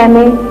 MA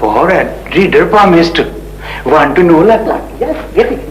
For a reader promised want to know like yes, get it.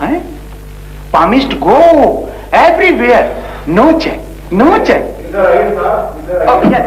Huh? Promised go everywhere. No check, no check. Oh, yes,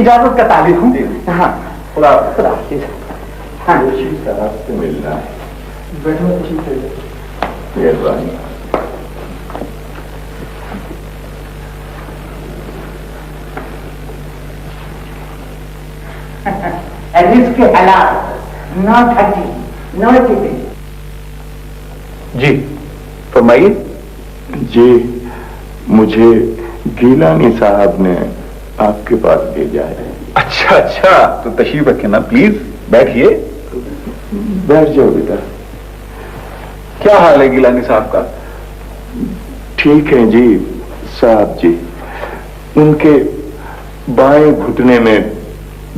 اجازت کا طالب ہوں. ہاں, خدا حافظ. ہاں, صاحب سے ملنا ہے. بیٹھو. مہربانی. رزق کے حالات نہ تھکی نہ ٹوٹے. جی فرمائیے. جی مجھے گیلانی صاحب نے آپ کے پاس بھیجا ہے. اچھا اچھا, تو تشریف رکھیں نا پلیز, بیٹھیے. بیٹھ جاؤ بیٹا. کیا حال ہے گیلانی صاحب کا؟ ٹھیک ہے جی صاحب جی. ان کے بائیں گھٹنے میں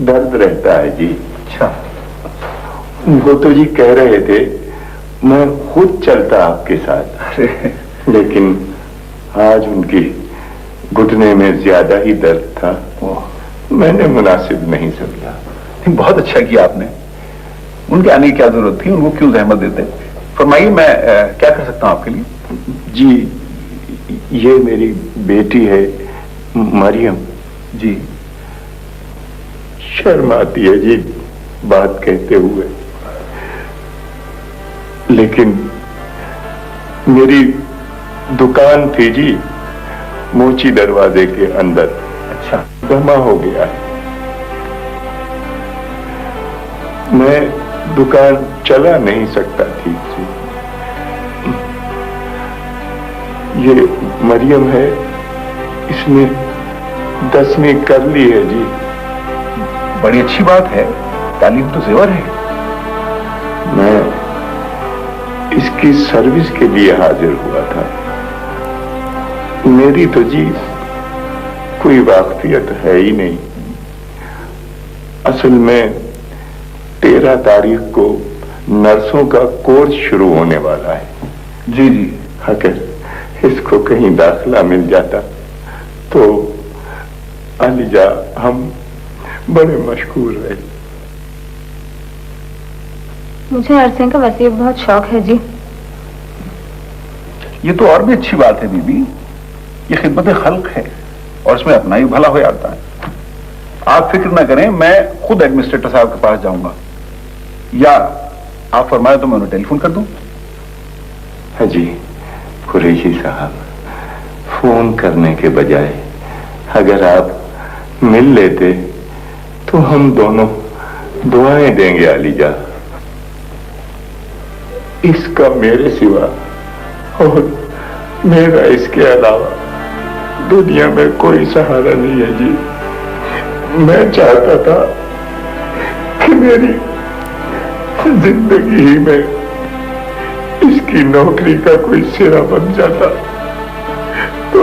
درد رہتا ہے جی. اچھا, وہ تو جی کہہ رہے تھے میں خود چلتا آپ کے ساتھ, لیکن آج ان کی گھٹنے میں زیادہ ہی درد تھا, میں نے مناسب نہیں سمجھا. بہت اچھا کیا آپ نے. ان کے آنے کی کیا ضرورت تھی, ان کو کیوں زحمت دیتے. فرمائیے میں کیا کر سکتا ہوں آپ کے لیے. جی یہ میری بیٹی ہے مریم. جی شرم آتی ہے جی بات کہتے ہوئے, لیکن میری دکان تھی جی موچی دروازے کے اندر. اچھا, جمع ہو گیا ہے. میں دکان چلا نہیں سکتا تھی جی. یہ مریم ہے, اس نے 10ویں کر لی ہے جی. بڑی اچھی بات ہے, تعلیم تو زیور ہے. میں اس کی سروس کے لیے حاضر ہوا تھا. میری تو جی کوئی واقفیت ہے ہی نہیں. اصل میں 13 تاریخ کو نرسوں کا کورس شروع ہونے والا ہے. جی جی, اگر اس کو کہیں داخلہ مل جاتا تو علیجا ہم بڑے مشکور رہے. مجھے نرسنگ کا ویسے بہت شوق ہے جی. یہ تو اور بھی اچھی بات ہے بی بی. یہ خدمت خلق ہے اور اس میں اپنا ہی بھلا ہو جاتا ہے. آپ فکر نہ کریں, میں خود ایڈمنسٹریٹر صاحب کے پاس جاؤں گا, یا آپ فرمائے تو میں انہیں ٹیلی فون کر دوں. ہاں جی قریشی صاحب, فون کرنے کے بجائے اگر آپ مل لیتے تو ہم دونوں دعائیں دیں گے علیجا. اس کا میرے سوا اور میرا اس کے علاوہ دنیا میں کوئی سہارا نہیں ہے جی. میں چاہتا تھا کہ میری زندگی ہی میں اس کی نوکری کا کوئی سرا بن جاتا تو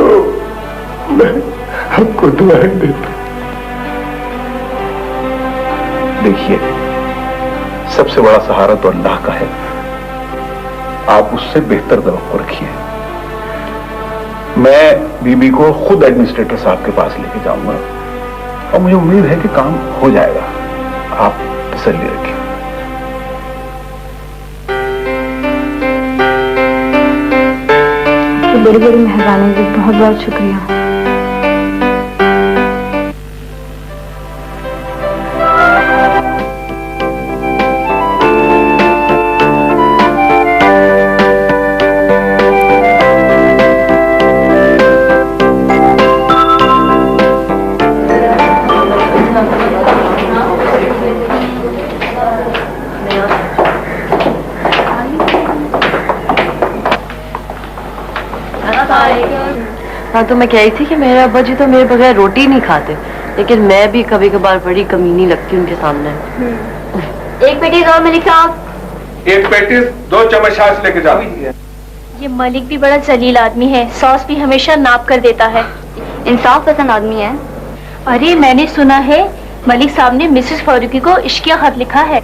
میں آپ کو دعائیں دیتا. دیکھیے, سب سے بڑا سہارا تو اللہ کا ہے. آپ اس سے بہتر توقع رکھیے. میں بی بی کو خود ایڈمنسٹریٹر صاحب کے پاس لے کے جاؤں گا اور مجھے امید ہے کہ کام ہو جائے گا. آپ تسلی رکھیے. بڑی بڑی مہربانی جی, بہت بہت شکریہ. تو میں کہہ رہی تھی کہ میرے ابا جی تو میرے بغیر روٹی نہیں کھاتے, لیکن میں بھی کبھی کبھار بڑی کمینی لگتی ہوں ان کے سامنے. ایک پیٹی دو ملک صاحب. 1 پیٹی 2 چمچ چھاچ لے کے جاؤ. یہ ملک بھی بڑا ذلیل آدمی ہے, سوس بھی ہمیشہ ناپ کر دیتا ہے. انصاف پسند آدمی ہے. ارے میں نے سنا ہے ملک صاحب نے مسز فاروقی کو عشقیہ خط لکھا ہے.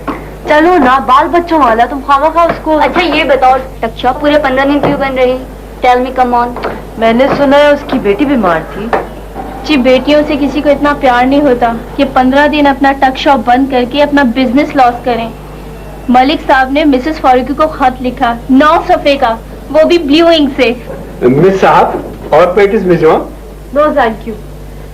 چلو نا, بال بچوں والا, تم خواہ اس کو. اچھا یہ بتاؤ ٹکشا پورے 15 دن کیوں بن رہی؟ ٹیل می کم آن. میں نے سنا ہے اس کی بیٹی بیمار تھی. جی بیٹیوں سے کسی کو اتنا پیار نہیں ہوتا کہ 15 دن اپنا ٹک شاپ بند کر کے اپنا بزنس لاس کریں. ملک صاحب نے مسز فاروقی کو خط لکھا 9 صفحے کا, وہ بھی بلیو انک سے. مس صاحب اور پیٹیز بھیجوا. No thank you.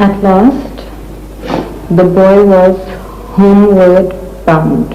At last, the boy was homeward bound.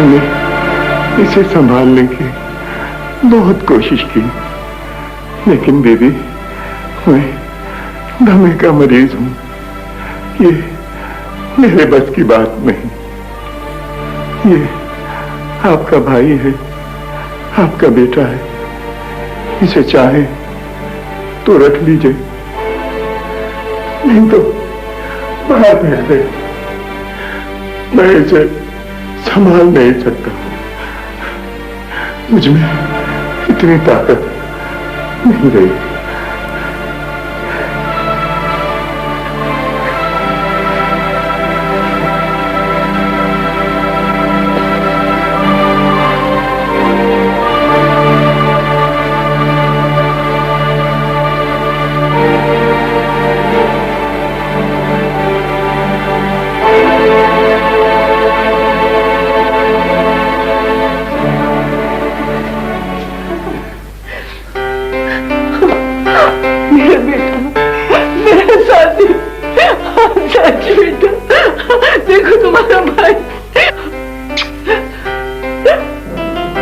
میں نے اسے سنبھالنے کی بہت کوشش کی، لیکن بیوی میں دمے کا مریض ہوں، یہ میرے بس کی بات نہیں۔ یہ آپ کا بھائی ہے، آپ کا بیٹا ہے، اسے چاہے تو رکھ لیجئے، نہیں تو باہر بھیج دے، میں اسے سنبھال نہیں سکتا، مجھ میں اتنی طاقت نہیں رہی۔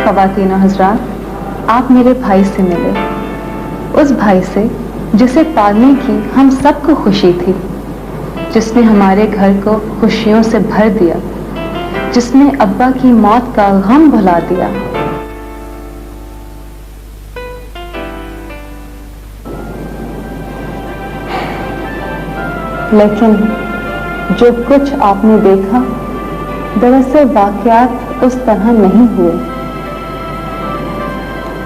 خواتین و حضرات، آپ میرے بھائی سے ملے، اس بھائی سے جسے پالنے کی ہم سب کو خوشی تھی، جس نے ہمارے گھر کو خوشیوں سے بھر دیا، جس نے ابا کی موت کا غم بھلا دیا۔ لیکن جو کچھ آپ نے دیکھا دراصل واقعات اس طرح نہیں ہوئے،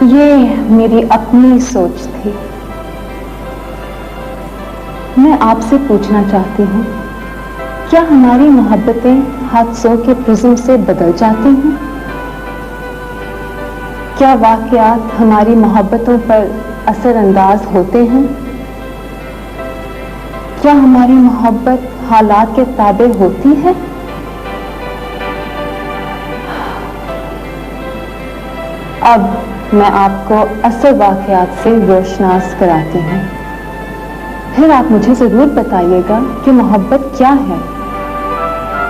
یہ میری اپنی سوچ تھی۔ میں آپ سے پوچھنا چاہتی ہوں، کیا ہماری محبتیں حادثوں کے پرزم سے بدل جاتی ہیں؟ کیا واقعات ہماری محبتوں پر اثر انداز ہوتے ہیں؟ کیا ہماری محبت حالات کے تابع ہوتی ہے؟ اب میں آپ کو اصل واقعات سے روشناس کراتی ہوں، پھر آپ مجھے ضرور بتائیے گا کہ محبت کیا ہے،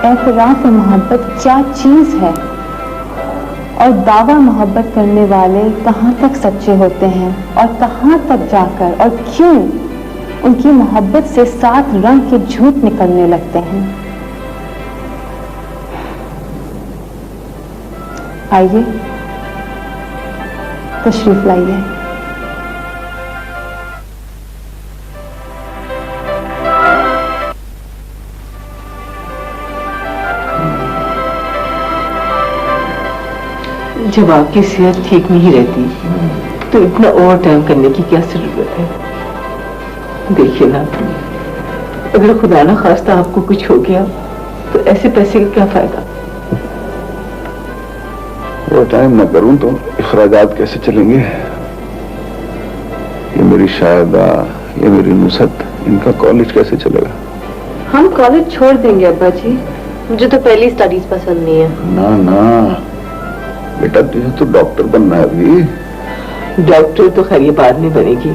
اعتراف محبت کیا چیز ہے، اور دعویٰ محبت کرنے والے کہاں تک سچے ہوتے ہیں، اور کہاں تک جا کر اور کیوں ان کی محبت سے 7 رنگ کے جھوٹ نکلنے لگتے ہیں۔ آئیے تشریف لائیے۔ جب آپ کی صحت ٹھیک نہیں رہتی تو اتنا اوور ٹائم کرنے کی کیا ضرورت ہے؟ دیکھیے نا، اگر خدا نہ خواستہ آپ کو کچھ ہو گیا تو ایسے پیسے کا کیا فائدہ؟ وہ ٹائم نہ کروں تو اخراجات کیسے چلیں گے؟ یہ میری شاہدہ، یہ میری نصرت، ان کا کالج کیسے چلے گا؟ ہم کالج چھوڑ دیں گے ابا جی، مجھے تو پہلی اسٹڈیز پسند نہیں ہے۔ نہ بیٹا، تجھے تو ڈاکٹر بننا ہے ابھی۔ ڈاکٹر تو خیر یہ بعد میں بنے گی،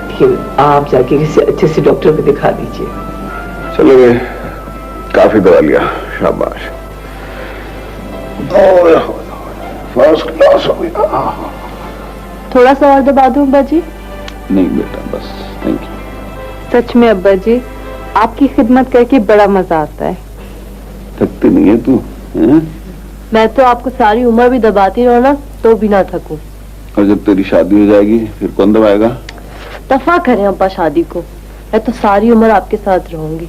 لیکن آپ جا کے کسی اچھے سے ڈاکٹر کو دکھا دیجیے۔ چلو گئے، کافی دوا لیا، شاباش، فرسٹ کلاس ہو گیا۔ تھوڑا سا اور دبا دوں ابا جی؟ نہیں بیٹا، بس تھینک یو۔ سچ میں ابا جی، آپ کی خدمت کر کے بڑا مزہ آتا ہے۔ تھکتی نہیں ہے تو؟ میں تو آپ کو ساری عمر بھی دباتی رہو نا تو بھی نہ تھکوں۔ اور جب تیری شادی ہو جائے گی پھر کون دبائے گا؟ دفع کریں ابا شادی کو، میں تو ساری عمر آپ کے ساتھ رہوں گی،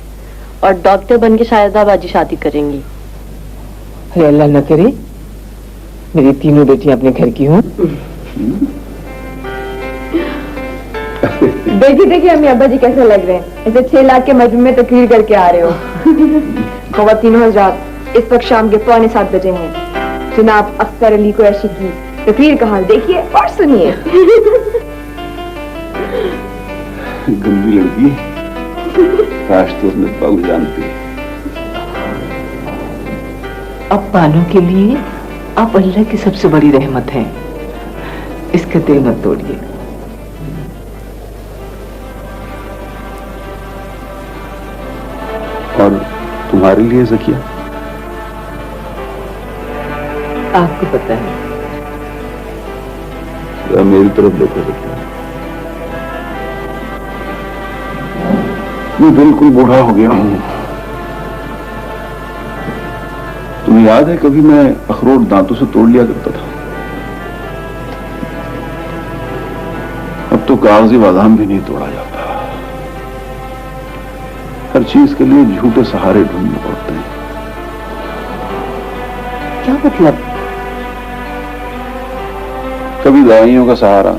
اور ڈاکٹر بن کے شاید باجی شادی کریں گی۔ ارے اللہ نہ کرے میری تینوں بیٹیاں اپنے گھر کی ہوں۔ دیکھیے امی ابا جی کیسے لگ رہے ہیں، ایسے 6 لاکھ کے مجموعے میں تقریر کر کے آ رہے ہو۔ خواتین حضرات، اس وقت شام کے 6:45 بجے ہیں۔ جناب اختر علی قریشی کی تقریر کا حال دیکھیے اور سنیے۔ گندی لڑکی، کاش تو اس نے پاؤ جانتی۔ اب پانوں کے لیے آپ اللہ کی سب سے بڑی رحمت ہیں، اس کا دل مت توڑیے۔ اور تمہارے لیے زکیہ؟ آپ کو پتا ہے؟ ذرا میری طرف دیکھو سکتے میں بالکل بوڑھا ہو گیا ہوں. تمہیں یاد ہے کبھی میں اخروٹ دانتوں سے توڑ لیا کرتا تھا؟ اب تو کاغذی بادام بھی نہیں توڑا جاتا. ہر چیز کے لیے جھوٹے سہارے ڈھونڈنے پڑتے ہیں. کیا مطلب؟ کبھی دوائیوں کا سہارا،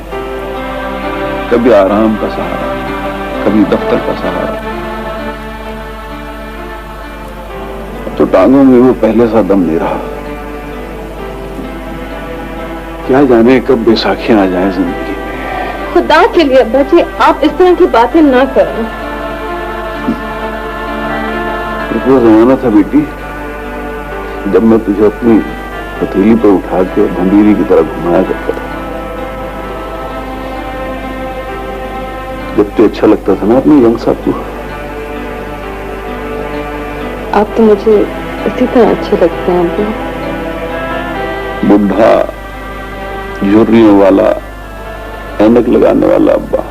کبھی آرام کا سہارا، کبھی دفتر کا سہارا. اب تو ٹانگوں میں وہ پہلے سا دم نہیں رہا. کیا جانے کب بیساکھیاں آ جائیں زندگی میں. خدا کے لیے ابا جی آپ اس طرح کی باتیں نہ کریں. وہ زمانہ تھا بیٹی جب میں تجھے اپنی پتیلی پر اٹھا کے بھنڈیری کی طرح گھمایا کرتا تھا. جب تو اچھا لگتا تھا نا اپنے ینگ ساتھ. آپ تو مجھے اسی طرح اچھے لگتے ہیں ابا. بڈھا جھریوں والا اینک لگانے والا ابا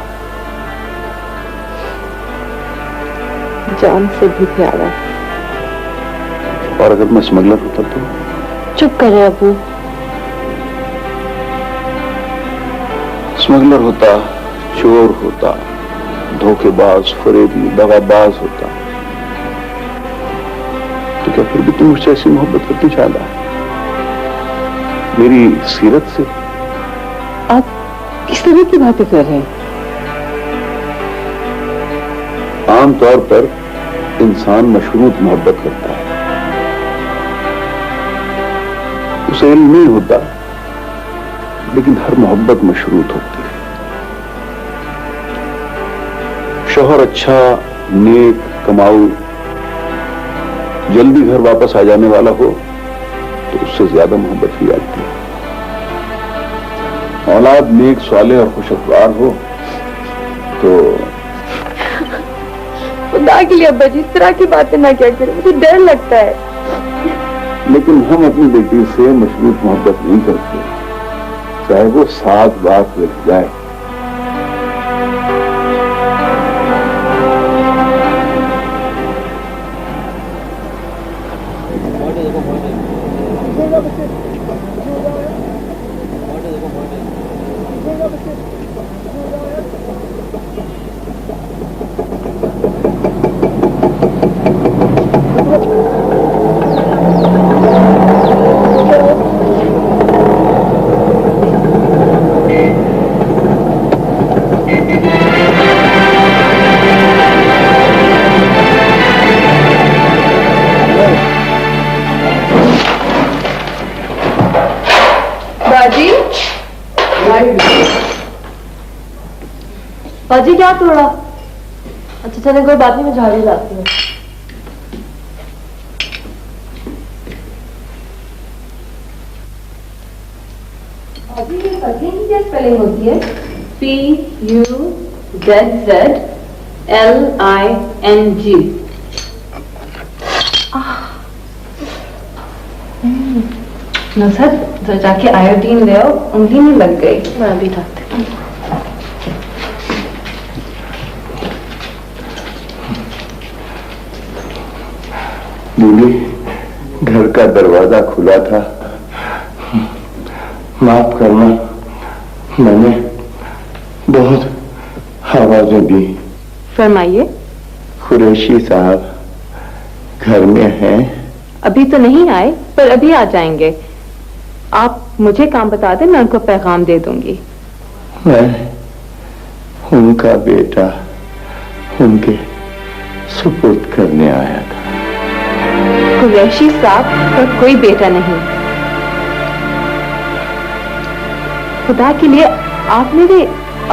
جان سے بھی پیارا. اور اگر میں اسمگلر ہوتا تو؟ چپ کرے ابو. اسمگلر ہوتا، چور ہوتا، دھوکے باز، فریبی، دغا باز ہوتا تو کیا پھر بھی تم مجھ سے ایسی محبت کرتی چاہتا میری سیرت سے؟ آپ کس طرح کی باتیں کر رہے ہیں؟ عام طور پر انسان مشروط محبت کرتا ہے. اسے علم نہیں ہوتا لیکن ہر محبت مشروط ہوتی ہے. شوہر اچھا، نیک، کماؤ، جلدی گھر واپس آ جانے والا ہو تو اس سے زیادہ محبت کی جاتی ہے. اولاد نیک، صالح اور خوش اخبار ہو تو خدا کے لیے ابا جی اس طرح کی باتیں نہ کیا کریں، مجھے ڈر لگتا ہے. لیکن ہم اپنی بیٹی سے مشروط محبت نہیں کرتے چاہے وہ 7 بات لکھ جائے. باجی کیا توڑا؟ اچھا چلے کوئی بات نہیں، میں جھاڑو لاتی ہوں. باجی یہ پتلی کی کیا اسپیلنگ ہوتی ہے؟ PUZZLING. نصرت جا کے آیوڈین لے آؤ، انگلی نہیں لگ گئی. میں ابھی لاتی ہوں. بولی گھر کا دروازہ کھلا تھا، معاف کرنا میں نے بہت آوازیں دی. فرمائیے. قریشی صاحب گھر میں ہیں؟ ابھی تو نہیں آئے پر ابھی آ جائیں گے. آپ مجھے کام بتا دیں، میں ان کو پیغام دے دوں گی. میں ان کا بیٹا ان کے سپرد کرنے آیا تھا. قریشی صاحب کا کوئی بیٹا نہیں. خدا کے لیے آپ میرے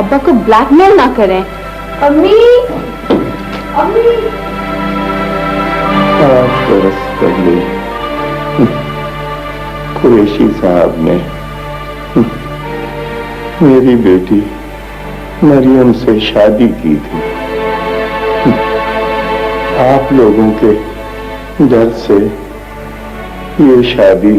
ابا کو بلیک میل نہ کریں. امی امی 5 برس پہلے قریشی صاحب نے میری بیٹی مریم سے شادی کی تھی. آپ لوگوں کے ڈر سے یہ شادی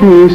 20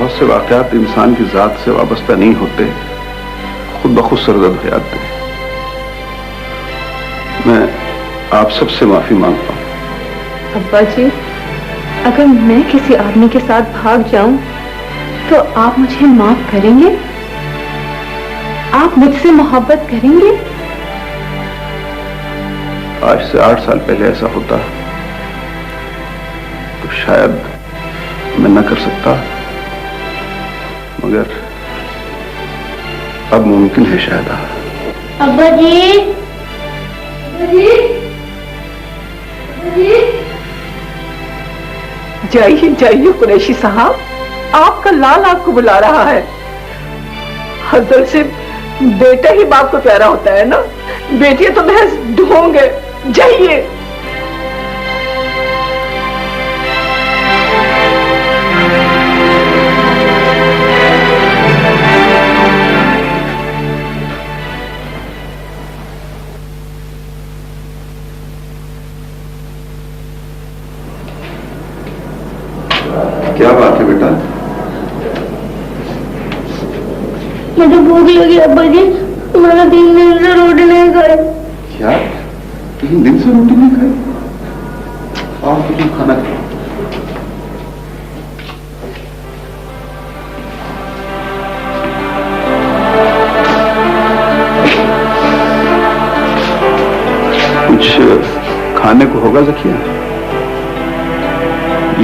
بہت سے واقعات انسان کی ذات سے وابستہ نہیں ہوتے، خود بخود سرزد ہو جاتے ہیں۔ میں آپ سب سے معافی مانگتا ہوں۔ ابا جی، اگر میں کسی آدمی کے ساتھ بھاگ جاؤں تو آپ مجھے معاف کریں گے؟ آپ مجھ سے محبت کریں گے؟ آج سے 8 سال پہلے ایسا ہوتا تو شاید میں نہ کر سکتا، مگر اب ممکن ہے شاید۔ ابا جی، جائیے جائیے قریشی صاحب، آپ کا لال آپ کو بلا رہا ہے۔ اصل سے بیٹا ہی باپ کو پیارا ہوتا ہے نا، بیٹیاں تو محض ڈھونگ ہے۔ جائیے۔ کیا بات ہے بیٹا؟ مجھے بھوک لگی ابا جی، میرا 3 دن سے روٹی نہیں کھائی۔ کیا 3 دن سے روٹی نہیں کھائی؟ اور کچھ کھانا کھاؤ۔ کچھ کھانے کو ہوگا ذکیہ؟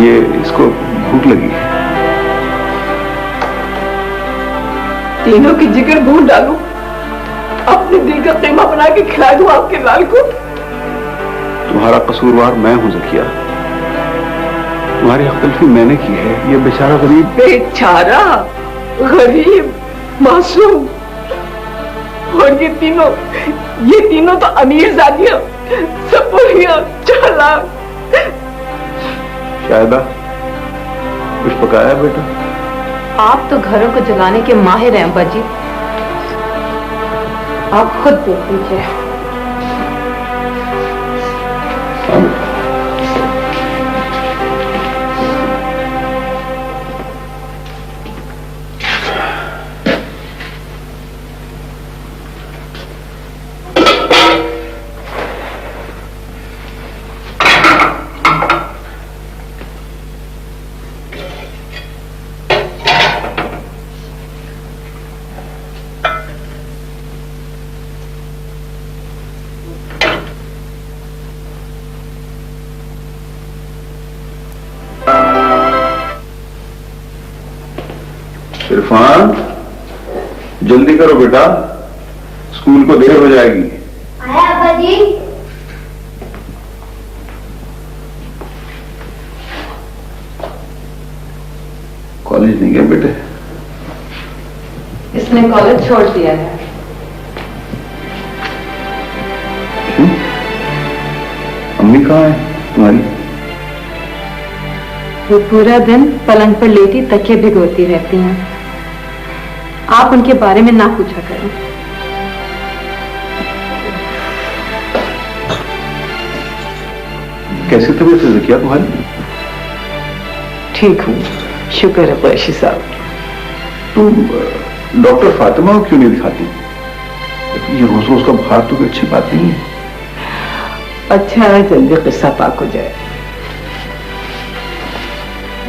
یہ اس کو بھوک لگی ہے۔ تینوں کی جگر بھون ڈالوں، اپنے دل کا قیمہ بنا کے کھلا دوں آپ کے لال کو۔ تمہارا قصوروار میں ہوں ذکیہ، تمہاری حق تلفی میں نے کی ہے۔ یہ بیچارہ غریب، بیچارہ غریب معصوم، اور یہ تینوں تو امیر زادیاں، سپوریاں، چالاک۔ شاہدہ کچھ پکایا بیٹا؟ آپ تو گھروں کو جلانے کے ماہر ہیں ابا جی، آپ خود دیکھ لیجیے۔ عرفان جلدی کرو بیٹا، اسکول کو دیر ہو جائے گی۔ آیا ابا جی؟ کالج نہیں گئے بیٹے؟ اس نے کالج چھوڑ دیا ہے۔ امی کہاں ہے تمہاری؟ وہ پورا دن پلنگ پر لیٹی تکیے بھگوتی رہتی ہیں، آپ ان کے بارے میں نہ پوچھا کریں۔ کیسی طبیعت ہے ذکیہ تمہاری؟ ٹھیک ہوں، شکر ہے قریشی صاحب۔ تم ڈاکٹر فاطمہ کو کیوں نہیں دکھاتی؟ یہ روز روز کا بخار تو کوئی اچھی بات نہیں ہے۔ اچھا جلدی قصہ پاک ہو جائے۔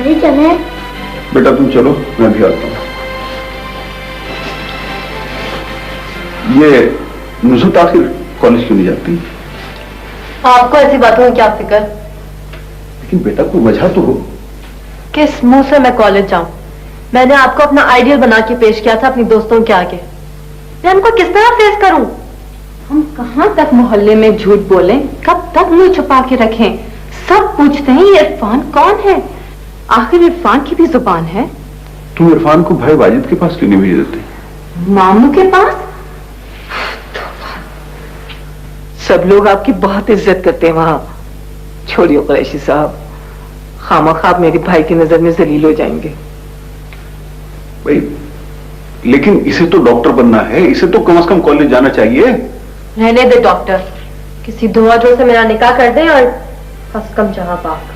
جی چلے۔ بیٹا تم چلو، میں بھی آتا ہوں۔ یہ نصرت آخر کالج کیوں نہیں جاتی؟ آپ کو ایسی باتوں کی کیا فکر؟ لیکن بیٹا کوئی وجہ تو ہو۔ کس منہ سے میں کالج جاؤں؟ میں نے آپ کو اپنا آئیڈیل بنا کے پیش کیا تھا اپنی دوستوں کے آگے، میں ان کو کس طرح فیس کروں؟ ہم کہاں تک محلے میں جھوٹ بولیں، کب تک منہ چھپا کے رکھیں؟ سب پوچھتے ہیں یہ عرفان کون ہے؟ آخر عرفان کی بھی زبان ہے۔ تم عرفان کو بھائی واجد کے پاس کیوں نہیں بھیج دیتے؟ ماموں کے پاس؟ سب لوگ آپ کی بہت عزت کرتے ہیں وہاں۔ چھوڑیے قریشی صاحب، خامخواہ میرے بھائی کی نظر میں ذلیل ہو جائیں گے۔ بھائی لیکن اسے تو ڈاکٹر بننا ہے، اسے تو کم از کم کالج جانا چاہیے۔ رہنے دے ڈاکٹر، کسی دھواں جو سے میرا نکاح کر دیں اور بس کم جہاں پاک۔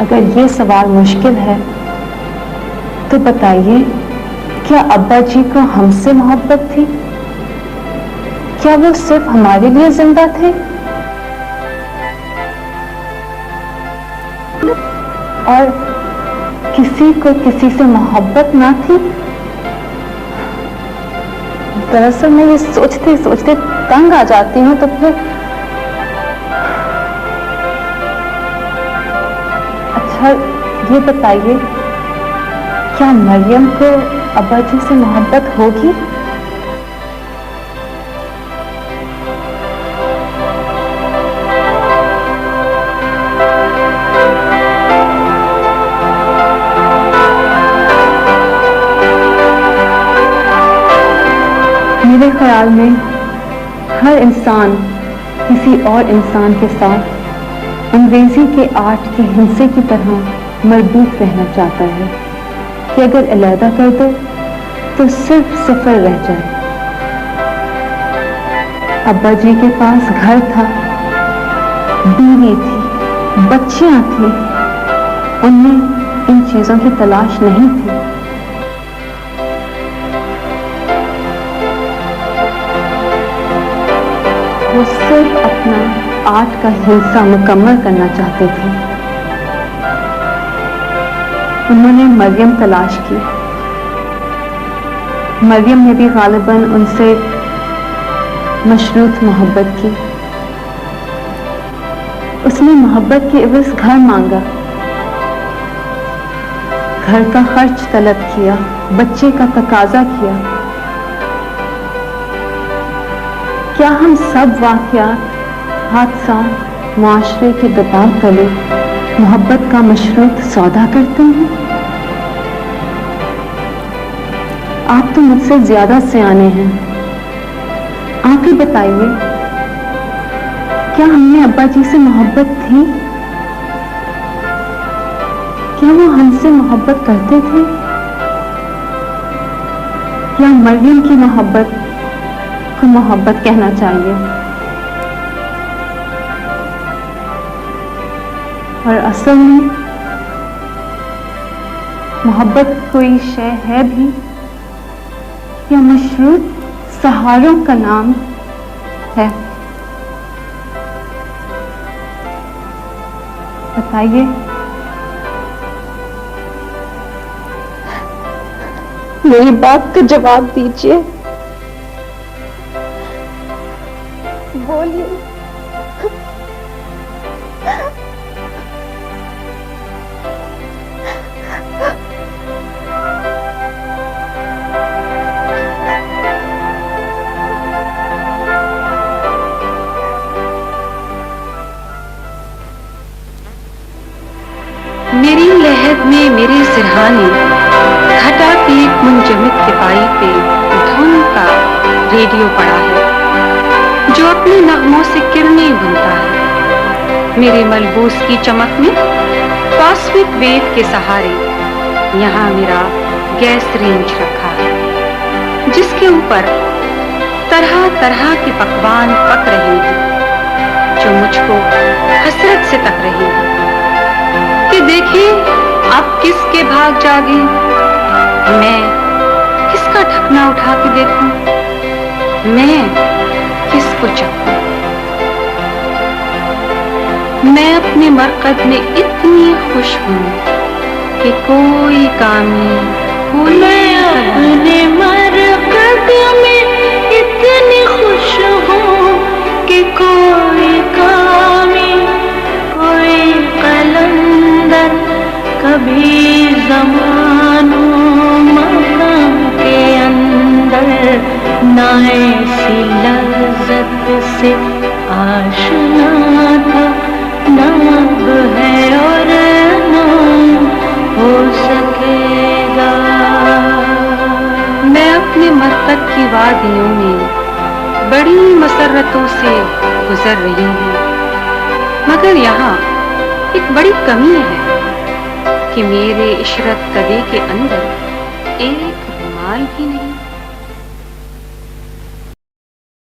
اگر یہ سوال مشکل ہے تو بتائیے، کیا ابا جی کو ہم سے محبت تھی؟ کیا وہ صرف ہمارے لیے زندہ تھے؟ اور کسی کو کسی سے محبت نہ تھی؟ دراصل میں یہ سوچتے سوچتے تنگ آ جاتی ہوں، تو پھر اچھا یہ بتائیے، کیا مریم کو ابا جی سے محبت ہوگی؟ میرے خیال میں ہر انسان کسی اور انسان کے ساتھ انگریزی کے آرٹ کے ہندسے کی طرح مربوط رہنا چاہتا ہے کہ اگر علیحدہ کر دو تو صرف صفر رہ جائے۔ ابا جی کے پاس گھر تھا، بیوی تھی، بچیاں تھیں، ان میں ان چیزوں کی تلاش نہیں تھی۔ وہ صرف اپنا آرٹ کا ہندسہ مکمل کرنا چاہتے تھے۔ انہوں نے مریم تلاش کی۔ مریم نے بھی غالباً ان سے مشروط محبت کی۔ اس نے محبت کے عوض گھر مانگا، گھر کا خرچ طلب کیا، بچے کا تقاضا کیا۔ کیا ہم سب واقعات، حادثات، معاشرے کے دباؤ تلے محبت کا مشروط سودا کرتے ہیں؟ آپ تو مجھ سے زیادہ سیانے ہیں، آپ ہی بتائیے، کیا ہم نے ابا جی سے محبت تھی؟ کیا وہ ہم سے محبت کرتے تھے؟ یا مریم کی محبت کو محبت کہنا چاہیے؟ اور اصل میں محبت کوئی شے ہے بھی یا مشروط سہاروں کا نام ہے؟ بتائیے۔ میری بات کا جواب دیجیے، بولیے۔ میری لحد میں میرے سرہانے گھٹا کی ایک منجمد تپائی پہ دھن کا ریڈیو پڑا ہے جو اپنے نغموں سے کرنیں بنتا ہے۔ میرے ملبوس کی چمک میں کاسمک ویو کے سہارے یہاں میرا گیس رینج رکھا ہے جس کے اوپر طرح طرح کے پکوان پک رہے ہیں جو مجھ کو حسرت سے تک رہے ہیں کہ دیکھیں اب کس کے بھاگ جاگیں، میں کس کا ڈھکنا اٹھا کے دیکھوں، میں کس کو چکھوں۔ میں اپنے مرقد میں اتنی خوش ہوں کہ کوئی کامی میں اپنے مرقد میں اتنی خوش ہوں کہ کوئی کامی کوئی قلندر کبھی زمان و مکان کے اندر نہ ایسی لذت سے آشنا تھا، نہ اب ہے اور نہ ہو سکے گا۔ میں اپنے مرقد کی وادیوں میں بڑی مسرتوں سے گزر رہی ہوں، مگر یہاں ایک بڑی کمی ہے کہ میرے عشرت کدے کے اندر ایک رومال بھی نہیں۔